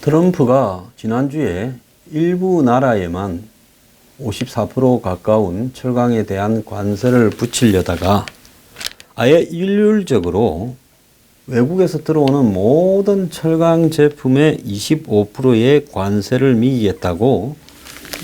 트럼프가 지난주에 일부 나라에만 54% 가까운 철강에 대한 관세를 붙이려다가 아예 일률적으로 외국에서 들어오는 모든 철강 제품에 25%의 관세를 매기겠다고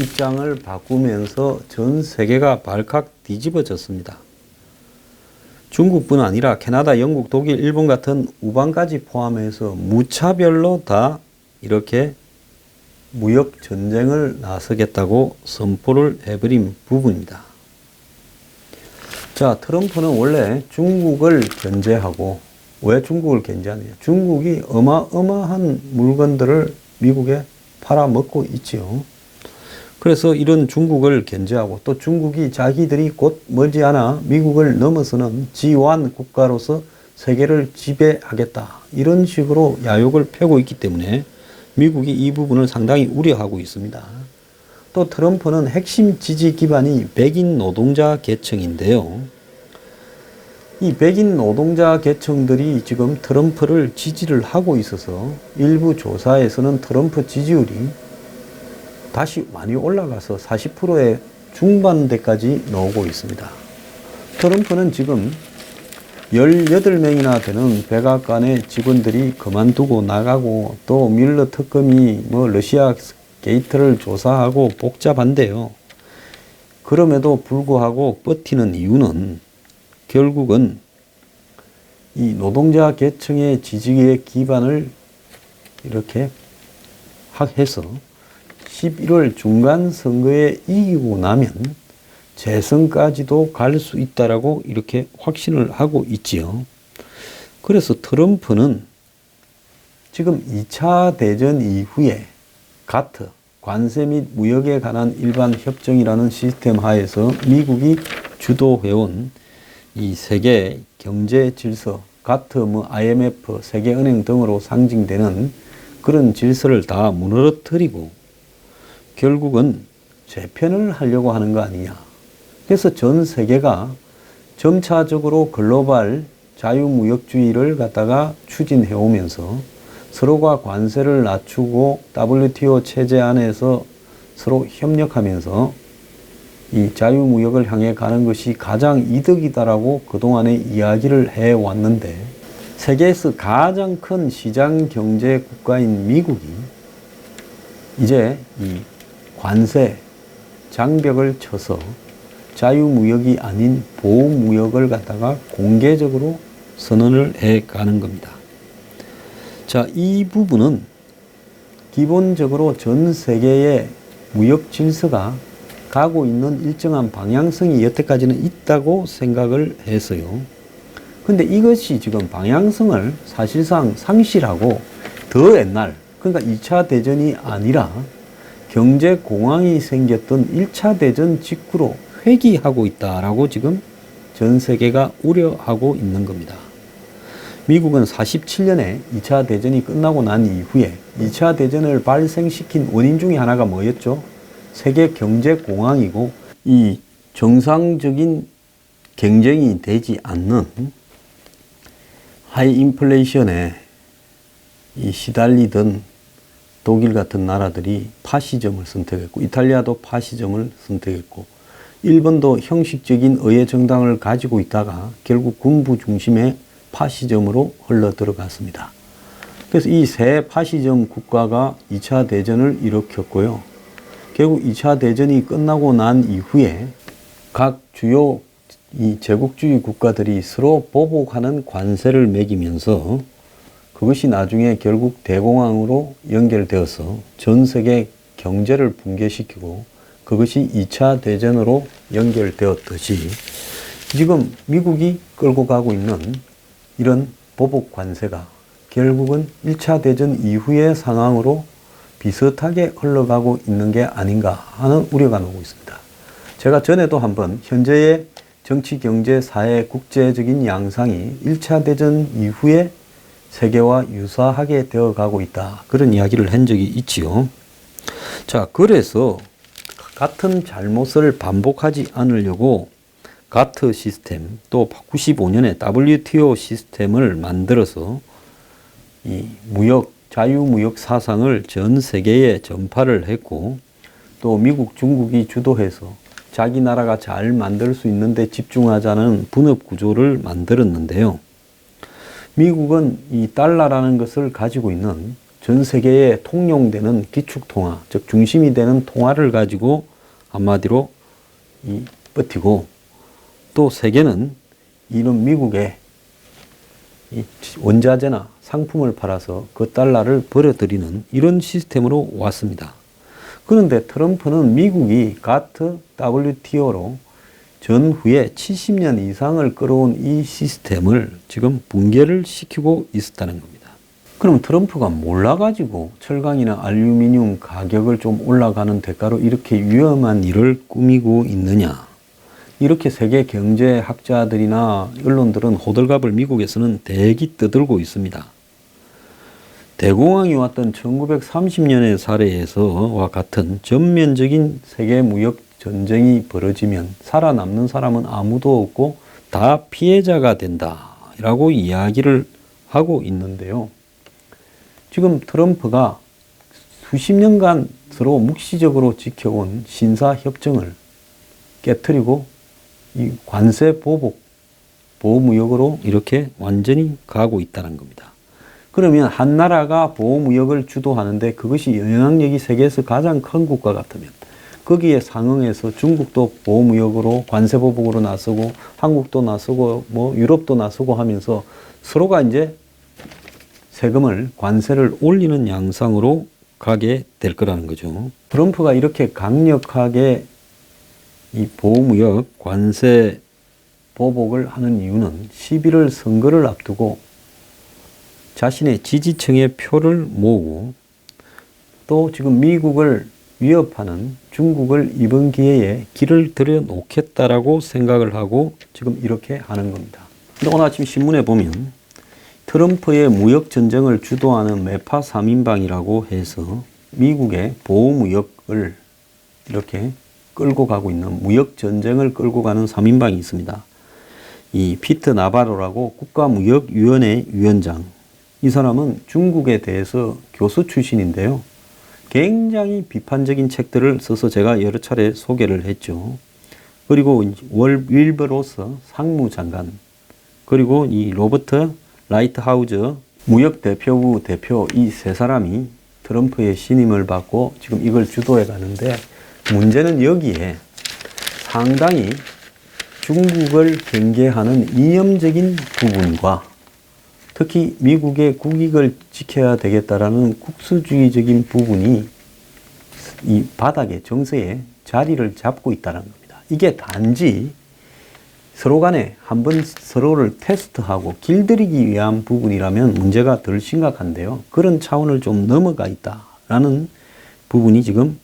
입장을 바꾸면서 전 세계가 발칵 뒤집어졌습니다. 중국뿐 아니라 캐나다, 영국, 독일, 일본 같은 우방까지 포함해서 무차별로 다 이렇게 무역 전쟁을 나서겠다고 선포를 해버린 부분입니다. 자, 트럼프는 원래 중국을 견제하고, 왜 중국을 견제하느냐? 중국이 어마어마한 물건들을 미국에 팔아먹고 있지요. 그래서 이런 중국을 견제하고, 또 중국이 자기들이 곧 머지않아 미국을 넘어서는 G1 국가로서 세계를 지배하겠다, 이런 식으로 야욕을 펴고 있기 때문에 미국이 이 부분을 상당히 우려하고 있습니다. 또 트럼프는 핵심 지지 기반이 백인 노동자 계층인데요. 이 백인 노동자 계층들이 지금 트럼프를 지지를 하고 있어서 일부 조사에서는 트럼프 지지율이 다시 많이 올라가서 40%의 중반대까지 나오고 있습니다. 트럼프는 지금 18명이나 되는 백악관의 직원들이 그만두고 나가고, 또 뮬러 특검이 러시아 게이트를 조사하고 복잡한데요. 그럼에도 불구하고 버티는 이유는 결국은 이 노동자 계층의 지지의 기반을 이렇게 해서 11월 중간 선거에 이기고 나면 재선까지도 갈 수 있다라고 이렇게 확신을 하고 있지요. 그래서 트럼프는 지금 2차 대전 이후에 가트, 관세 및 무역에 관한 일반 협정이라는 시스템 하에서 미국이 주도해온 이 세계 경제 질서, 가트, IMF, 세계은행 등으로 상징되는 그런 질서를 다 무너뜨리고 결국은 재편을 하려고 하는 거 아니냐. 그래서 전 세계가 점차적으로 글로벌 자유무역주의를 갖다가 추진해 오면서 서로가 관세를 낮추고 WTO 체제 안에서 서로 협력하면서 이 자유무역을 향해 가는 것이 가장 이득이다라고 그동안에 이야기를 해왔는데, 세계에서 가장 큰 시장 경제 국가인 미국이 이제 이 관세 장벽을 쳐서 자유무역이 아닌 보호무역을 갖다가 공개적으로 선언을 해 가는 겁니다. 자, 이 부분은 기본적으로 전 세계의 무역 질서가 가고 있는 일정한 방향성이 여태까지는 있다고 생각을 해서요. 근데 이것이 지금 방향성을 사실상 상실하고 더 옛날, 그러니까 2차 대전이 아니라 경제공황이 생겼던 1차 대전 직후로 회귀하고 있다라고 지금 전 세계가 우려하고 있는 겁니다. 미국은 47년에 2차 대전이 끝나고 난 이후에 2차 대전을 발생시킨 원인 중에 하나가 뭐였죠? 세계 경제공황이고, 이 정상적인 경쟁이 되지 않는 하이 인플레이션에 시달리던 독일 같은 나라들이 파시즘을 선택했고, 이탈리아도 파시즘을 선택했고, 일본도 형식적인 의회 정당을 가지고 있다가 결국 군부 중심의 파시즘으로 흘러 들어갔습니다. 그래서 이 세 파시즘 국가가 2차 대전을 일으켰고요. 결국 2차 대전이 끝나고 난 이후에 각 주요 이 제국주의 국가들이 서로 보복하는 관세를 매기면서 그것이 나중에 결국 대공황으로 연결되어서 전 세계 경제를 붕괴시키고, 그것이 2차 대전으로 연결되었듯이 지금 미국이 끌고 가고 있는 이런 보복 관세가 결국은 1차 대전 이후의 상황으로 비슷하게 흘러가고 있는 게 아닌가 하는 우려가 나오고 있습니다. 제가 전에도 한번 현재의 정치, 경제, 사회, 국제적인 양상이 1차 대전 이후에 세계와 유사하게 되어가고 있다, 그런 이야기를 한 적이 있지요. 자, 그래서 같은 잘못을 반복하지 않으려고 가트 시스템, 또 95년에 WTO 시스템을 만들어서 이 무역 자유무역 사상을 전 세계에 전파를 했고 또 미국, 중국이 주도해서 자기 나라가 잘 만들 수 있는데 집중하자는 분업 구조를 만들었는데요. 미국은 이 달러라는 것을 가지고 있는 전 세계에 통용되는 기축통화, 즉 중심이 되는 통화를 가지고 한마디로 버티고 또 세계는 이런 미국에 원자재나 상품을 팔아서 그 달러를 벌어들이는 이런 시스템으로 왔습니다. 그런데 트럼프는 미국이 가트 WTO로 전후에 70년 이상을 끌어온 이 시스템을 지금 붕괴를 시키고 있었다는 겁니다. 그럼 트럼프가 몰라가지고 철강이나 알루미늄 가격을 좀 올라가는 대가로 이렇게 위험한 일을 꾸미고 있느냐? 이렇게 세계 경제학자들이나 언론들은 호들갑을 미국에서는 대기 떠들고 있습니다. 대공황이 왔던 1930년의 사례에서와 같은 전면적인 세계 무역 전쟁이 벌어지면 살아남는 사람은 아무도 없고 다 피해자가 된다라고 이야기를 하고 있는데요. 지금 트럼프가 수십 년간 서로 묵시적으로 지켜온 신사협정을 깨트리고 이 관세 보복, 보호무역으로 이렇게 완전히 가고 있다는 겁니다. 그러면 한 나라가 보호무역을 주도하는데 그것이 영향력이 세계에서 가장 큰 국가 같으면 거기에 상응해서 중국도 보호무역으로 관세보복으로 나서고 한국도 나서고 뭐 유럽도 나서고 하면서 서로가 이제 세금을 관세를 올리는 양상으로 가게 될 거라는 거죠. 트럼프가 이렇게 강력하게 이 보호무역 관세 보복을 하는 이유는 11월 선거를 앞두고 자신의 지지층의 표를 모으고 또 지금 미국을 위협하는 중국을 이번 기회에 길을 들여 놓겠다라고 생각을 하고 지금 이렇게 하는 겁니다. 근데 오늘 아침 신문에 보면 트럼프의 무역 전쟁을 주도하는 매파 3인방이라고 해서 미국의 보호무역을 이렇게 끌고 가고 있는 무역 전쟁을 끌고 가는 3인방이 있습니다. 이 피트 나바로라고 국가무역위원회 위원장. 이 사람은 중국에 대해서 교수 출신인데요. 굉장히 비판적인 책들을 써서 제가 여러 차례 소개를 했죠. 그리고 윌버로스 상무장관, 그리고 이 로버트 라이트하우즈 무역대표부 대표 이 세 사람이 트럼프의 신임을 받고 지금 이걸 주도해 가는데 문제는 여기에 상당히 중국을 경계하는 이념적인 부분과 특히 미국의 국익을 지켜야 되겠다라는 국수주의적인 부분이 이 바닥의 정서에 자리를 잡고 있다는 겁니다. 이게 단지 서로 간에 한번 서로를 테스트하고 길들이기 위한 부분이라면 문제가 덜 심각한데요. 그런 차원을 좀 넘어가 있다라는 부분이 지금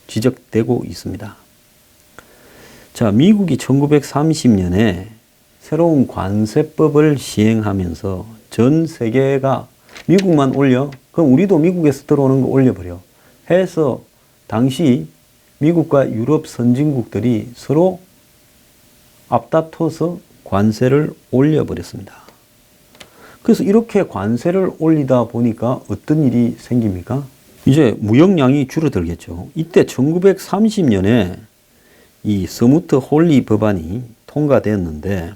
지적되고 있습니다. 자, 미국이 1930년에 새로운 관세법을 시행하면서 전 세계가 미국만 올려? 그럼 우리도 미국에서 들어오는 거 올려버려. 해서 당시 미국과 유럽 선진국들이 서로 앞다퉈서 관세를 올려버렸습니다. 그래서 이렇게 관세를 올리다 보니까 어떤 일이 생깁니까? 이제 무역량이 줄어들겠죠. 이때 1930년에 이 스무트 홀리 법안이 통과되었는데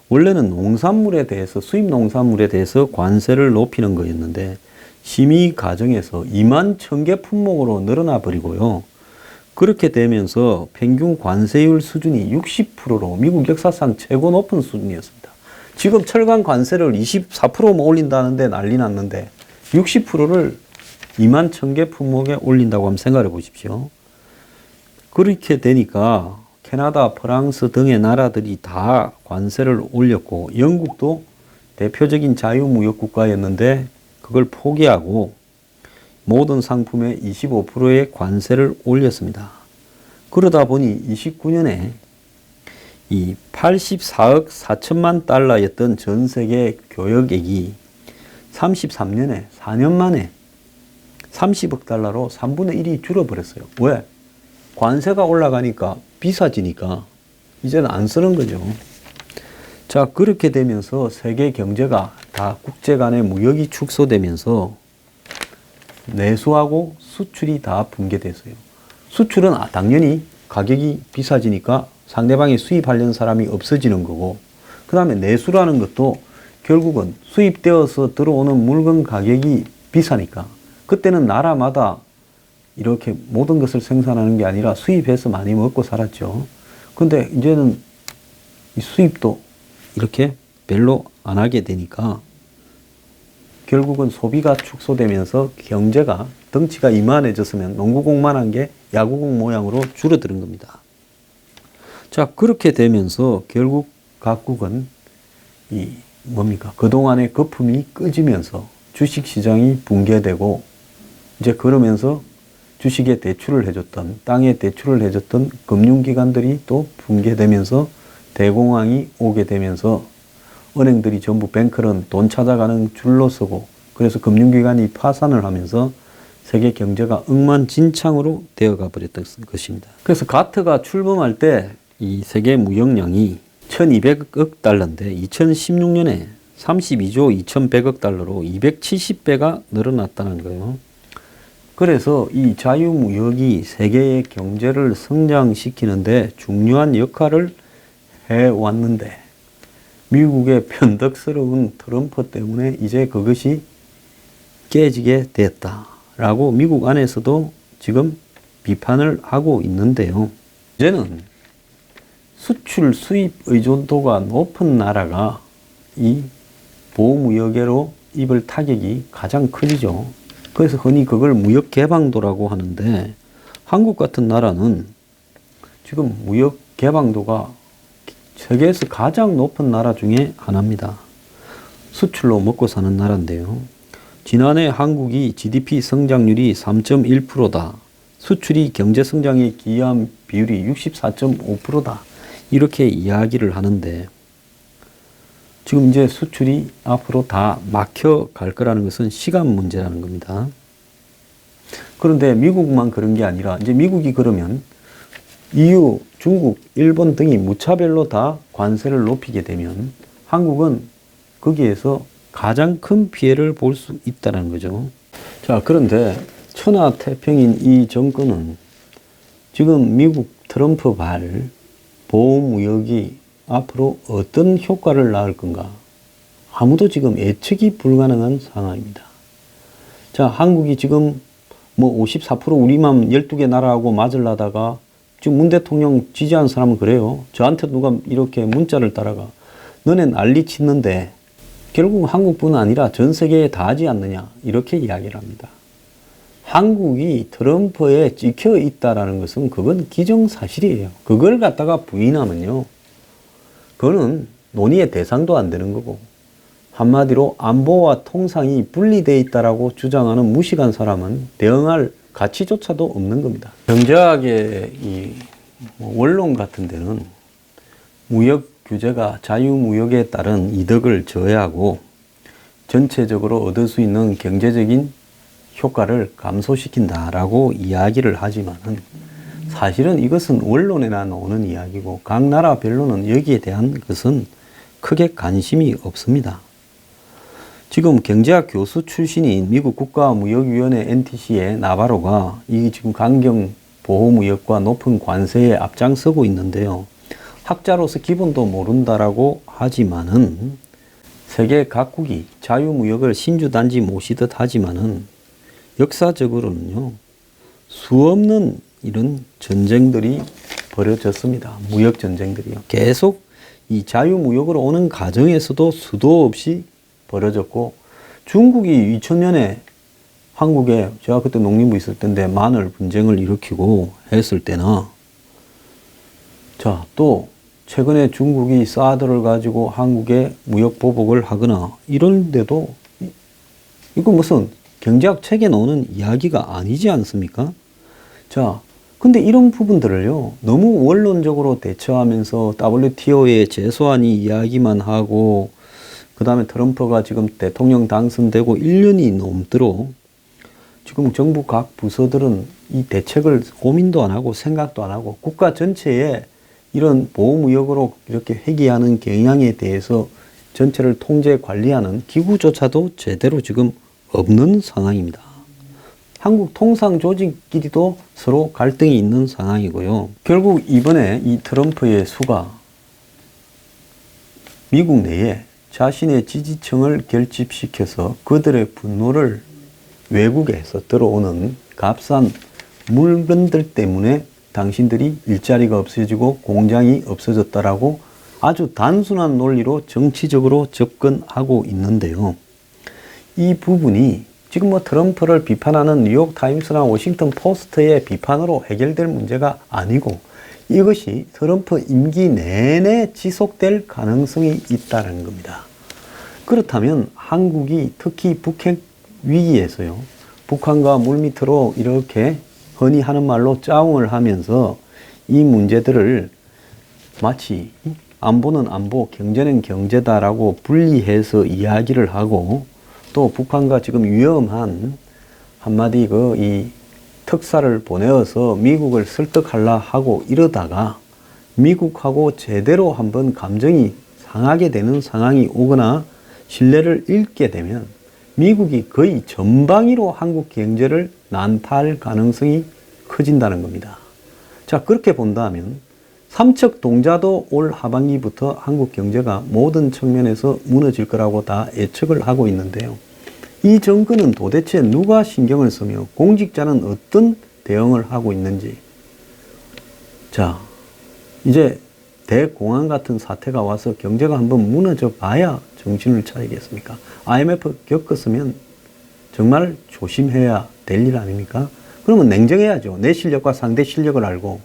원래는 농산물에 대해서 수입 농산물에 대해서 관세를 높이는 거였는데 심의 과정에서 2만 1000개 품목으로 늘어나 버리고요. 그렇게 되면서 평균 관세율 수준이 60%로 미국 역사상 최고 높은 수준이었습니다. 지금 철강 관세를 24%만 올린다는데 난리 났는데 60%를 2만 1000개 품목에 올린다고 한번 생각해 보십시오. 그렇게 되니까 캐나다, 프랑스 등의 나라들이 다 관세를 올렸고 영국도 대표적인 자유무역 국가였는데 그걸 포기하고 모든 상품에 25%의 관세를 올렸습니다. 그러다 보니 29년에 이 84억 4천만 달러였던 전 세계 교역액이 33년에 4년 만에 30억 달러로 3분의 1이 줄어버렸어요. 왜? 관세가 올라가니까 비싸지니까 이제는 안 쓰는 거죠. 자, 그렇게 되면서 세계 경제가 다 국제 간의 무역이 축소되면서 내수하고 수출이 다 붕괴됐어요. 수출은 당연히 가격이 비싸지니까 상대방이 수입하려는 사람이 없어지는 거고, 그 다음에 내수라는 것도 결국은 수입되어서 들어오는 물건 가격이 비싸니까 그때는 나라마다 이렇게 모든 것을 생산하는 게 아니라 수입해서 많이 먹고 살았죠. 근데 이제는 이 수입도 이렇게 별로 안 하게 되니까 결국은 소비가 축소되면서 경제가 덩치가 이만해졌으면 농구공만한 게 야구공 모양으로 줄어드는 겁니다. 자, 그렇게 되면서 결국 각국은 그동안의 거품이 꺼지면서 주식시장이 붕괴되고, 이제 그러면서 주식에 대출을 해줬던, 땅에 대출을 해줬던 금융기관들이 또 붕괴되면서 대공황이 오게 되면서 은행들이 전부 뱅크런 돈 찾아가는 줄로 서고, 그래서 금융기관이 파산을 하면서 세계 경제가 엉망진창으로 되어가 버렸던 것입니다. 그래서 가트가 출범할 때 이 세계 무역량이 1200억 달러인데 2016년에 32조 2100억 달러로 270배가 늘어났다는 거예요. 그래서 이 자유무역이 세계의 경제를 성장시키는데 중요한 역할을 해왔는데, 미국의 변덕스러운 트럼프 때문에 이제 그것이 깨지게 됐다라고 미국 안에서도 지금 비판을 하고 있는데요. 이제는 수출 수입 의존도가 높은 나라가 이 보호무역으로 입을 타격이 가장 크죠. 그래서 흔히 그걸 무역 개방도라고 하는데, 한국 같은 나라는 지금 무역 개방도가 세계에서 가장 높은 나라 중에 하나입니다. 수출로 먹고 사는 나라인데요. 지난해 한국이 GDP 성장률이 3.1%다. 수출이 경제 성장에 기여한 비율이 64.5%다. 이렇게 이야기를 하는데, 지금 이제 수출이 앞으로 다 막혀 갈 거라는 것은 시간 문제라는 겁니다. 그런데 미국만 그런 게 아니라, 이제 미국이 그러면 EU, 중국, 일본 등이 무차별로 다 관세를 높이게 되면 한국은 거기에서 가장 큰 피해를 볼 수 있다는 거죠. 자, 그런데 천하태평인 이 정권은 지금 미국 트럼프 발 보호무역이 앞으로 어떤 효과를 낳을 건가? 아무도 지금 예측이 불가능한 상황입니다. 자, 한국이 지금 54% 우리만 12개 나라하고 맞으려다가 지금 문 대통령 지지한 사람은 그래요. 저한테 누가 이렇게 문자를 따라가 너네 난리 치는데 결국 한국뿐 아니라 전 세계에 다 하지 않느냐, 이렇게 이야기를 합니다. 한국이 트럼프에 찍혀 있다라는 것은 그건 기정사실이에요. 그걸 갖다가 부인하면요, 그거는 논의의 대상도 안 되는 거고, 한마디로 안보와 통상이 분리되어 있다라고 주장하는 무식한 사람은 대응할 가치조차도 없는 겁니다. 경제학의 이 원론 같은 데는 무역 규제가 자유무역에 따른 이득을 저해하고 전체적으로 얻을 수 있는 경제적인 효과를 감소시킨다라고 이야기를 하지만은, 사실은 이것은 원론에나 나오는 이야기고 각 나라별로는 여기에 대한 것은 크게 관심이 없습니다. 지금 경제학 교수 출신인 미국 국가무역위원회 NTC의 나바로가 이 지금 강경 보호무역과 높은 관세에 앞장서고 있는데요. 학자로서 기본도 모른다라고 하지만은 세계 각국이 자유무역을 신주단지 모시듯 하지만은 역사적으로는요, 수없는 이런 전쟁들이 벌어졌습니다. 무역 전쟁들이요. 계속 이 자유무역으로 오는 과정에서도 수도 없이 벌어졌고, 중국이 2000년에 한국에, 제가 그때 농림부 있을 때인데 마늘 분쟁을 일으키고 했을 때나, 자, 또 최근에 중국이 사드를 가지고 한국에 무역 보복을 하거나 이런데도 이거 무슨 경제학 책에 나오는 이야기가 아니지 않습니까? 자, 근데 이런 부분들을요, 너무 원론적으로 대처하면서 WTO에 제소하니 이야기만 하고, 그 다음에 트럼프가 지금 대통령 당선되고 1년이 넘도록 지금 정부 각 부서들은 이 대책을 고민도 안 하고 생각도 안 하고 국가 전체에 이런 보호무역으로 이렇게 회귀하는 경향에 대해서 전체를 통제 관리하는 기구조차도 제대로 지금 없는 상황입니다. 한국 통상조직끼리도 서로 갈등이 있는 상황이고요. 결국 이번에 이 트럼프의 수가 미국 내에 자신의 지지층을 결집시켜서 그들의 분노를 외국에서 들어오는 값싼 물건들 때문에 당신들이 일자리가 없어지고 공장이 없어졌다라고 아주 단순한 논리로 정치적으로 접근하고 있는데요. 이 부분이 지금 트럼프를 비판하는 뉴욕타임스나 워싱턴 포스트의 비판으로 해결될 문제가 아니고 이것이 트럼프 임기 내내 지속될 가능성이 있다는 겁니다. 그렇다면 한국이 특히 북핵 위기에서요, 북한과 물밑으로 이렇게 흔히 하는 말로 짜웅을 하면서 이 문제들을 마치 안보는 안보, 경제는 경제다라고 분리해서 이야기를 하고 또 북한과 지금 위험한 한마디 이 특사를 보내어서 미국을 설득하려 하고 이러다가 미국하고 제대로 한번 감정이 상하게 되는 상황이 오거나 신뢰를 잃게 되면 미국이 거의 전방위로 한국 경제를 난파할 가능성이 커진다는 겁니다. 자, 그렇게 본다면 삼척 동자도 올 하반기부터 한국 경제가 모든 측면에서 무너질 거라고 다 예측을 하고 있는데요. 이 정권은 도대체 누가 신경을 쓰며 공직자는 어떤 대응을 하고 있는지. 자, 이제 대공황 같은 사태가 와서 경제가 한번 무너져 봐야 정신을 차리겠습니까? IMF 겪었으면 정말 조심해야 될 일 아닙니까? 그러면 냉정해야죠. 내 실력과 상대 실력을 알고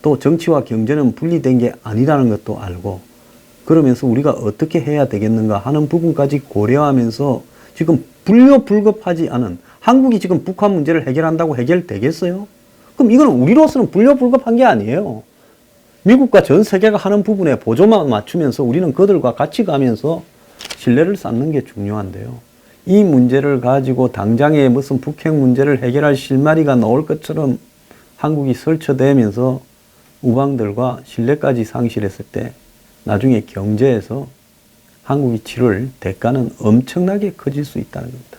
또 정치와 경제는 분리된 게 아니라는 것도 알고 그러면서 우리가 어떻게 해야 되겠는가 하는 부분까지 고려하면서 지금 불려불급하지 않은 한국이 지금 북한 문제를 해결한다고 해결되겠어요? 그럼 이건 우리로서는 불려불급한 게 아니에요. 미국과 전 세계가 하는 부분에 보조만 맞추면서 우리는 그들과 같이 가면서 신뢰를 쌓는 게 중요한데요. 이 문제를 가지고 당장에 무슨 북핵 문제를 해결할 실마리가 나올 것처럼 한국이 설쳐대면서 우방들과 신뢰까지 상실했을 때 나중에 경제에서 한국이 치를 대가는 엄청나게 커질 수 있다는 겁니다.